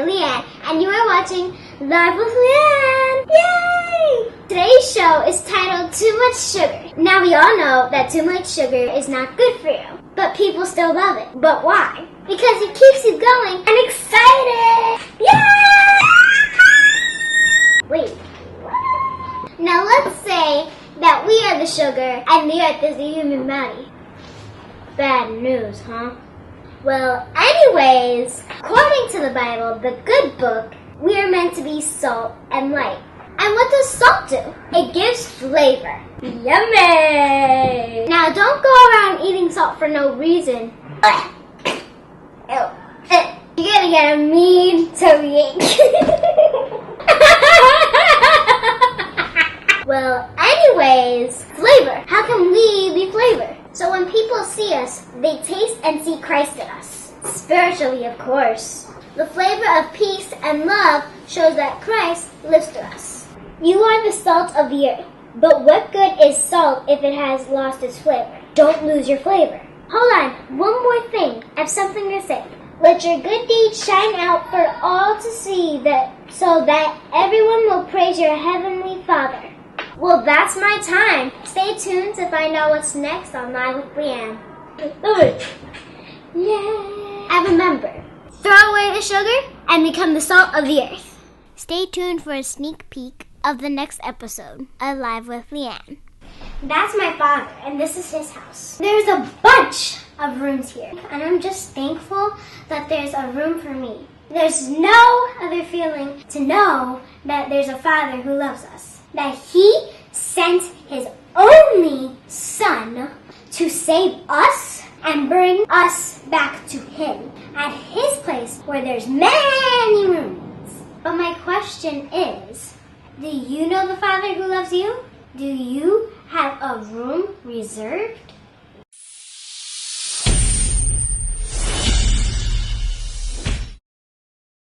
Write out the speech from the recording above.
Leanne, and you are watching Live with Leanne! Yay! Today's show is titled Too Much Sugar. Now we all know that too much sugar is not good for you, but people still love it. But why? Because it keeps you going and excited! Yay! Wait. Now let's say that we are the sugar and the earth is the human body. Bad news, huh? Well, anyways, according to the Bible, the good book, we are meant to be salt and light. And what does salt do? It gives flavor. Yummy! Now don't go around eating salt for no reason. Ew. You're gonna get a mean tummy ache. Well, anyways, flavor. How can we be flavor? So when people see us, they taste and see Christ in us. Spiritually, of course. The flavor of peace and love shows that Christ lives through us. You are the salt of the earth. But what good is salt if it has lost its flavor? Don't lose your flavor. Hold on, one more thing. I have something to say. Let your good deeds shine out for all to see, so that everyone will praise your heavenly Father. Well, that's my time. Stay tuned to find out what's next on Live with Leanne. Yay! And remember, throw away the sugar and become the salt of the earth. Stay tuned for a sneak peek of the next episode of Live with Leanne. That's my father, and this is his house. There's a bunch of rooms here, and I'm just thankful that there's a room for me. There's no other feeling to know that there's a Father who loves us, that He sent His only Son to save us and bring us back to Him at His place where there's many rooms. But my question is, do you know the Father who loves you? Do you have a room reserved?